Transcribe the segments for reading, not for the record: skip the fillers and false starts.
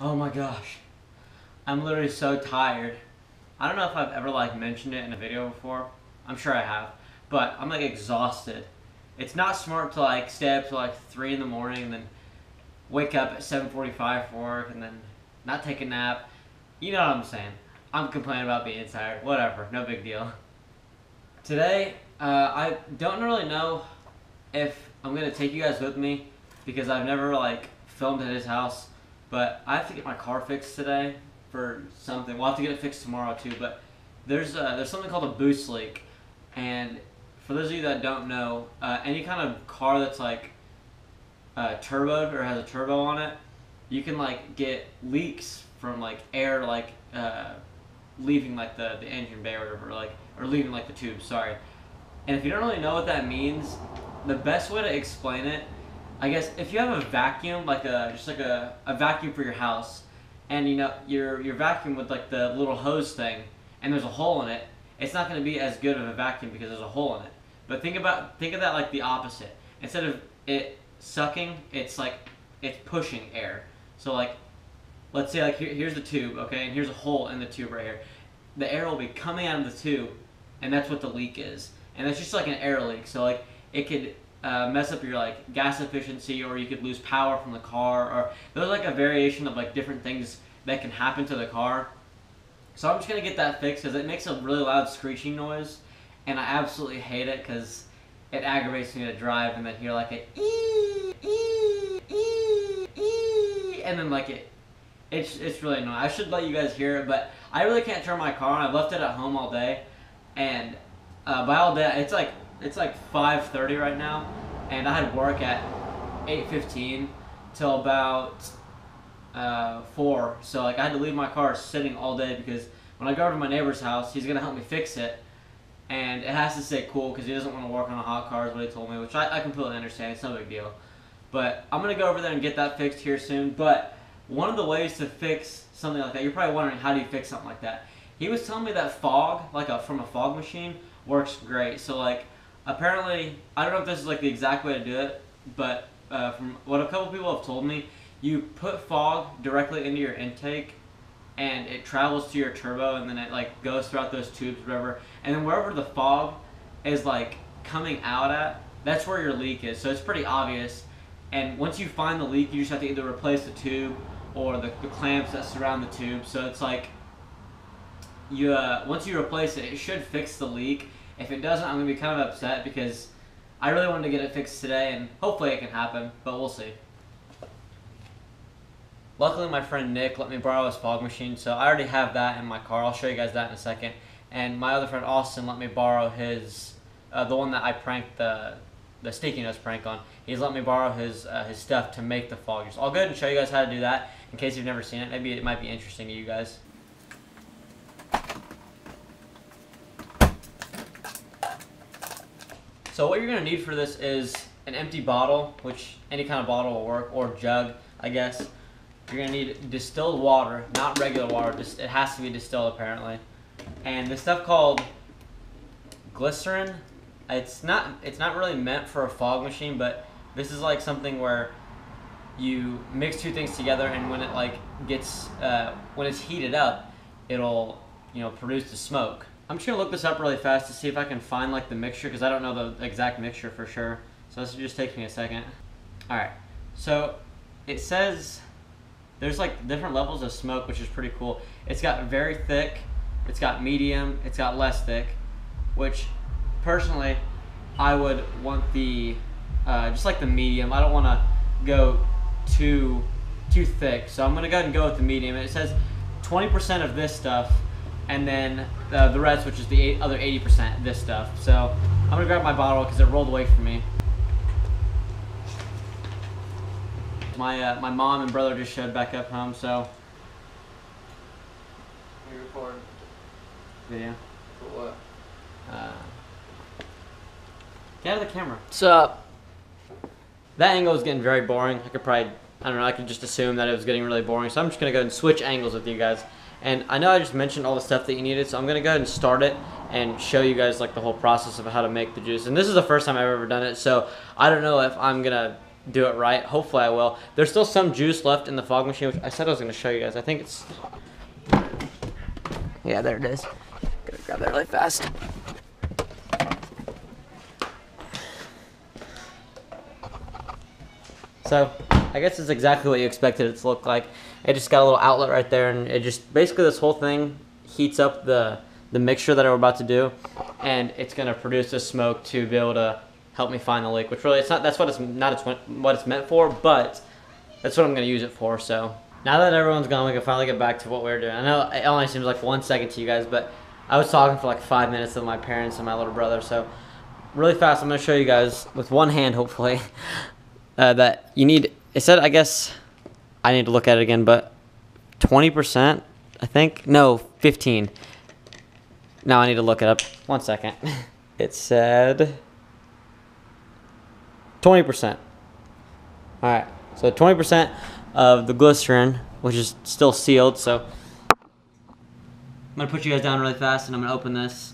Oh my gosh. I'm literally so tired. I don't know if I've ever like mentioned it in a video before. I'm sure I have. But I'm like exhausted. It's not smart to like stay up till like 3 in the morning and then wake up at 7:45 for work and then not take a nap. You know what I'm saying. I'm complaining about being tired. Whatever. No big deal. Today, I don't really know if I'm going to take you guys with me because I've never like filmed at his house. But I have to get my car fixed today for something. We'll have to get it fixed tomorrow too. But there's something called a boost leak, and for those of you that don't know, any kind of car that's like turboed or has a turbo on it, you can like get leaks from like air like leaving like the engine bay or whatever, like, or leaving like the tube. Sorry. And if you don't really know what that means, the best way to explain it, I guess, if you have a vacuum, like just like a vacuum for your house, and you know your vacuum with like the little hose thing, and there's a hole in it, it's not going to be as good of a vacuum because there's a hole in it. But think of that like the opposite. Instead of it sucking, it's pushing air. So like, let's say like here's the tube, okay, and here's a hole in the tube right here. The air will be coming out of the tube, and that's what the leak is. And it's just like an air leak. So like it could mess up your like gas efficiency, or you could lose power from the car, or there's like a variation of like different things that can happen to the car. So I'm just gonna get that fixed because it makes a really loud screeching noise, and I absolutely hate it because it aggravates me to drive and then hear like a ee ee ee ee, and then like it's really annoying. I should let you guys hear it, but I really can't turn my car on. I've left it at home all day, and by all day it's like 5:30 right now, and I had work at 8:15 till about 4. So like I had to leave my car sitting all day because when I go over to my neighbor's house, he's gonna help me fix it, and it has to stay cool because he doesn't want to work on a hot car, is what he told me, which I completely understand. It's no big deal. But I'm gonna go over there and get that fixed here soon. But one of the ways to fix something like that, you're probably wondering, how do you fix something like that? He was telling me that fog, from a fog machine, works great. So like, apparently, I don't know if this is like the exact way to do it, but from what a couple people have told me, you put fog directly into your intake, and it travels to your turbo, and then it like goes throughout those tubes, whatever. And then wherever the fog is like coming out at, that's where your leak is. So it's pretty obvious. And once you find the leak, you just have to either replace the tube or the clamps that surround the tube. So it's like, once you replace it, it should fix the leak. If it doesn't, I'm going to be kind of upset because I really wanted to get it fixed today, and hopefully it can happen, but we'll see. Luckily, my friend Nick let me borrow his fog machine, so I already have that in my car. I'll show you guys that in a second. And my other friend Austin let me borrow his, the one that I pranked the sticky notes prank on. He's let me borrow his stuff to make the foggers. I'll go ahead and show you guys how to do that in case you've never seen it. Maybe it might be interesting to you guys. So what you're going to need for this is an empty bottle, which any kind of bottle will work, or jug, I guess. You're going to need distilled water, not regular water. It has to be distilled, apparently. And this stuff called glycerin. It's not really meant for a fog machine, but this is like something where you mix two things together, and when it like gets when it's heated up, it'll produce the smoke. I'm just gonna look this up really fast to see if I can find like the mixture, because I don't know the exact mixture for sure. So this just takes me a second. All right, so it says there's like different levels of smoke, which is pretty cool. It's got very thick, it's got medium, it's got less thick, which personally I would want the just like the medium. I don't want to go too thick, so I'm gonna go ahead and go with the medium. It says 20% of this stuff, and then the rest, which is the other 80%, this stuff. So I'm gonna grab my bottle because it rolled away from me. My mom and brother just showed back up home, so. You recording? Video. For what? Get out of the camera. What's up? That angle is getting very boring. I could just assume that it was getting really boring. So I'm just gonna go ahead and switch angles with you guys. And I know I just mentioned all the stuff that you needed, so I'm gonna go ahead and start it and show you guys like the whole process of how to make the juice. And this is the first time I've ever done it, so I don't know if I'm gonna do it right. Hopefully I will. There's still some juice left in the fog machine, which I said I was going to show you guys. I think it's... Yeah, there it is. Gotta grab that really fast. So, I guess it's exactly what you expected it to look like. It just got a little outlet right there, and it just, basically this whole thing heats up the mixture that I'm about to do, and it's gonna produce this smoke to be able to help me find the leak, which really, it's not, that's what it's not what it's meant for, but that's what I'm gonna use it for. So, now that everyone's gone, we can finally get back to what we're doing. I know it only seems like 1 second to you guys, but I was talking for like 5 minutes with my parents and my little brother, so really fast, I'm gonna show you guys with one hand, hopefully, that you need, it said, I guess, I need to look at it again, but 20%, I think? No, 15. Now I need to look it up. 1 second. It said 20%. Alright, so 20% of the glycerin, which is still sealed, so I'm going to put you guys down really fast and I'm going to open this.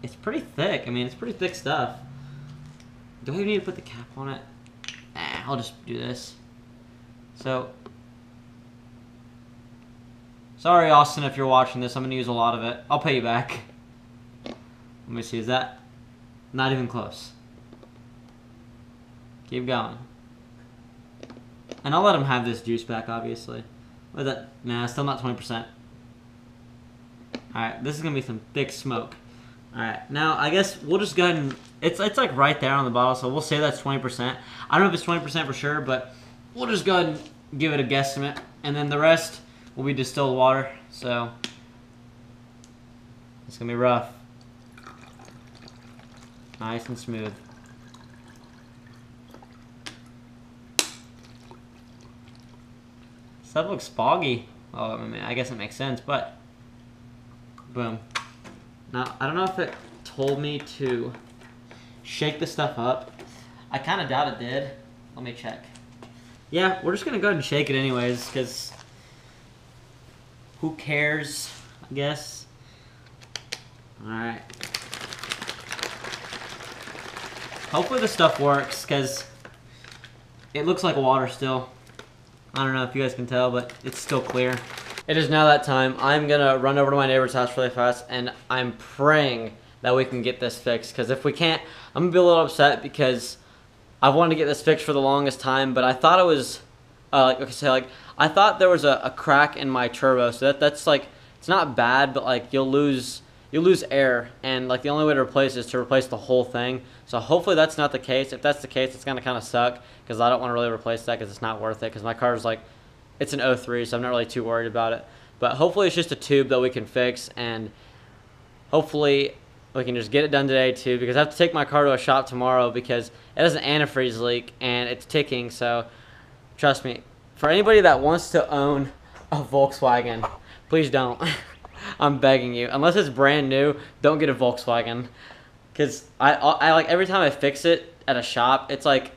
It's pretty thick. I mean, it's pretty thick stuff. Do I even need to put the cap on it? I'll just do this. So, sorry Austin if you're watching this, I'm going to use a lot of it. I'll pay you back. Let me see, is that? Not even close. Keep going. And I'll let him have this juice back, obviously. What is that? Nah, still not 20%. Alright, this is going to be some thick smoke. Alright, now I guess we'll just go ahead and, it's like right there on the bottle, so we'll say that's 20%. I don't know if it's 20% for sure, but we'll just go ahead and give it a guesstimate. And then the rest will be distilled water, so it's going to be rough. Nice and smooth. Stuff looks foggy. Oh, I mean, I guess it makes sense, but boom. Now, I don't know if it told me to shake the stuff up. I kind of doubt it did. Let me check. Yeah, we're just going to go ahead and shake it anyways, because who cares, I guess. Alright. Hopefully the stuff works, because it looks like water still. I don't know if you guys can tell, but it's still clear. It is now that time. I'm going to run over to my neighbor's house really fast, and I'm praying that we can get this fixed, because if we can't, I'm going to be a little upset, because I've wanted to get this fixed for the longest time, but I thought it was, I thought there was a crack in my turbo, so that's like, it's not bad, but like you'll lose air, and like the only way to replace it is to replace the whole thing. So hopefully that's not the case. If that's the case, it's gonna kind of suck, because I don't want to really replace that, because it's not worth it, because my car is like, it's an 03, so I'm not really too worried about it. But hopefully it's just a tube that we can fix, and hopefully we can just get it done today too, because I have to take my car to a shop tomorrow because it has an antifreeze leak and it's ticking. So trust me, for anybody that wants to own a Volkswagen, please don't. I'm begging you. Unless it's brand new, don't get a Volkswagen. Because I like, every time I fix it at a shop, it's like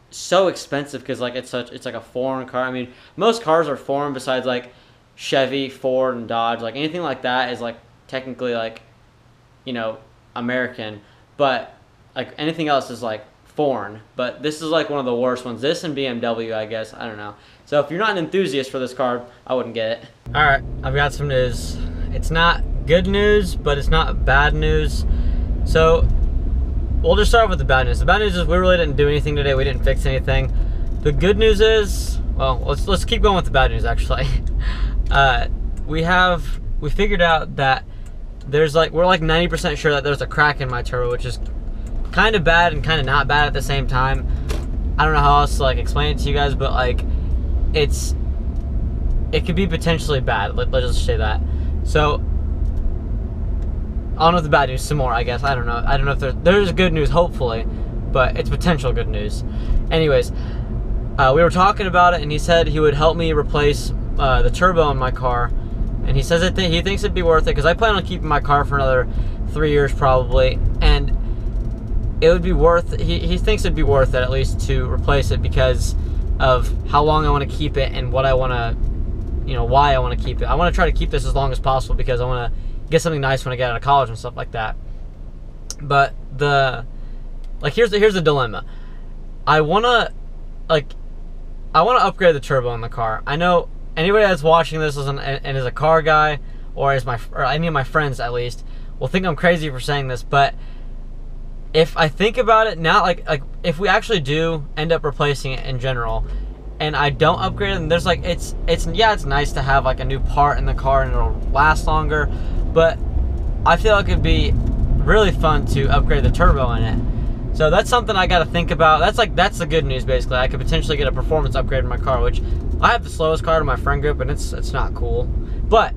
so expensive, because like it's like a foreign car. I mean, most cars are foreign besides like Chevy, Ford, and Dodge. Like anything like that is like technically like, you know, American, but like anything else is like foreign. But this is like one of the worst ones. This and BMW, I guess. I don't know. So if you're not an enthusiast for this car, I wouldn't get it. All right, I've got some news. It's not good news, but it's not bad news. So we'll just start with the bad news. The bad news is we really didn't do anything today. We didn't fix anything. The good news is, well, let's keep going with the bad news actually. We figured out that there's like, we're like 90% sure that there's a crack in my turbo, which is kind of bad and kind of not bad at the same time. I don't know how else to like explain it to you guys, but like it could be potentially bad. Let's just say that. So on with the bad news some more, I guess. I don't know if there's good news, hopefully, but it's potential good news. Anyways, we were talking about it, and he said he would help me replace the turbo in my car, and he says he thinks it'd be worth it, because I plan on keeping my car for another 3 years probably, and it would be worth, he thinks it'd be worth it at least to replace it, because of how long I want to keep it and what I want to, you know, why I want to keep it. I want to try to keep this as long as possible, because I want to get something nice when I get out of college and stuff like that. But here's the dilemma. I wanna upgrade the turbo in the car. I know anybody that's watching this and is a car guy, or any of my friends at least, will think I'm crazy for saying this, but if I think about it now, like if we actually do end up replacing it in general, and I don't upgrade it, and there's like, it's nice to have like a new part in the car and it'll last longer, but I feel like it'd be really fun to upgrade the turbo in it. So that's something I got to think about. That's the good news basically. I could potentially get a performance upgrade in my car, which I have the slowest car in my friend group, and it's not cool, but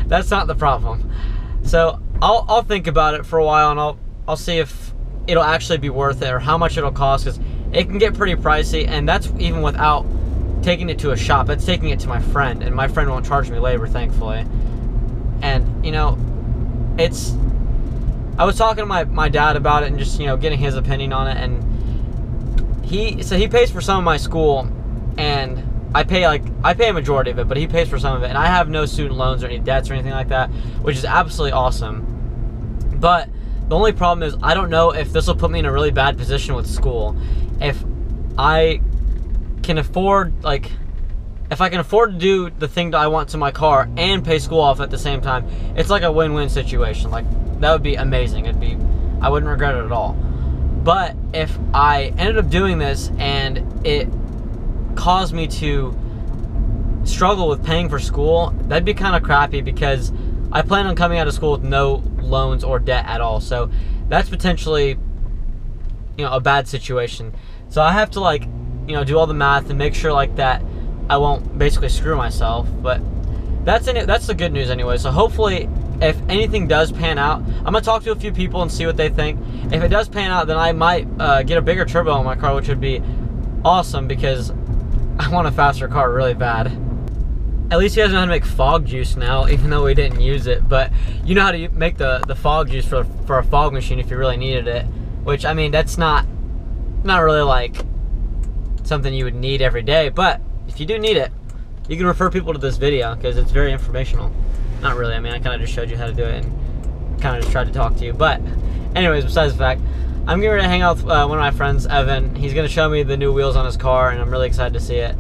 that's not the problem. So I'll think about it for a while, and I'll see if it'll actually be worth it or how much it'll cost, because it can get pretty pricey, and that's even without taking it to a shop. That's taking it to my friend, and my friend won't charge me labor, thankfully. And you know, I was talking to my dad about it and just, you know, getting his opinion on it, and he pays for some of my school, and I pay a majority of it, but he pays for some of it, and I have no student loans or any debts or anything like that, which is absolutely awesome. But the only problem is I don't know if this will put me in a really bad position with school. If I can afford, if I can afford to do the thing that I want to my car and pay school off at the same time, it's like a win-win situation. Like, that would be amazing. I wouldn't regret it at all. But if I ended up doing this and it caused me to struggle with paying for school, that'd be kind of crappy, because I plan on coming out of school with no loans or debt at all. So that's potentially, you know, a bad situation. So I have to do all the math and make sure that I won't basically screw myself. But that's the good news anyway. So hopefully, if anything does pan out, I'm gonna talk to a few people and see what they think. If it does pan out, then I might get a bigger turbo in my car, which would be awesome, because I want a faster car really bad. At least you guys know how to make fog juice now, even though we didn't use it. But you know how to make the fog juice for a fog machine if you really needed it. Which, I mean, that's not really something you would need every day. But if you do need it, you can refer people to this video, because it's very informational. Not really, I mean, I kind of just showed you how to do it and kind of just tried to talk to you. But anyways, besides the fact, I'm getting ready to hang out with one of my friends, Evan. He's going to show me the new wheels on his car, and I'm really excited to see it.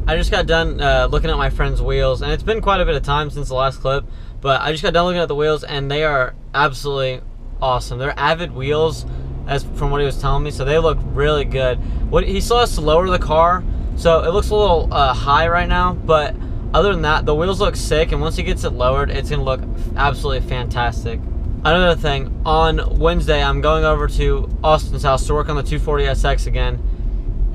I just got done looking at my friend's wheels, and it's been quite a bit of time since the last clip, but I just got done looking at the wheels, and they are absolutely awesome. They're Avid wheels, as from what he was telling me, so they look really good. He still has to lower the car, so it looks a little high right now, but other than that, the wheels look sick, and once he gets it lowered, it's going to look absolutely fantastic. Another thing, on Wednesday, I'm going over to Austin's house to work on the 240SX again,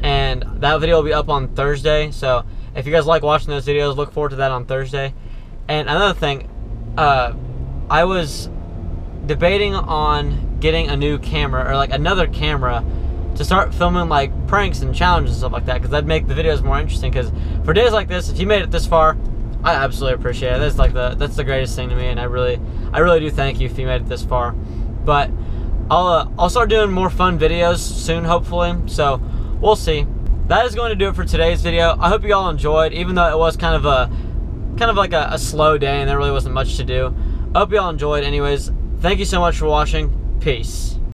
and that video will be up on Thursday. So if you guys like watching those videos, look forward to that on Thursday. And another thing, I was debating on getting a new camera, or another camera, to start filming pranks and challenges and stuff like that, because that'd make the videos more interesting. Because for days like this, if you made it this far, I absolutely appreciate it. That's the greatest thing to me, and I really do thank you if you made it this far. But I'll start doing more fun videos soon, hopefully. So we'll see. That is going to do it for today's video. I hope you all enjoyed, even though it was kind of a slow day and there really wasn't much to do. I hope you all enjoyed. Anyways, thank you so much for watching. Peace.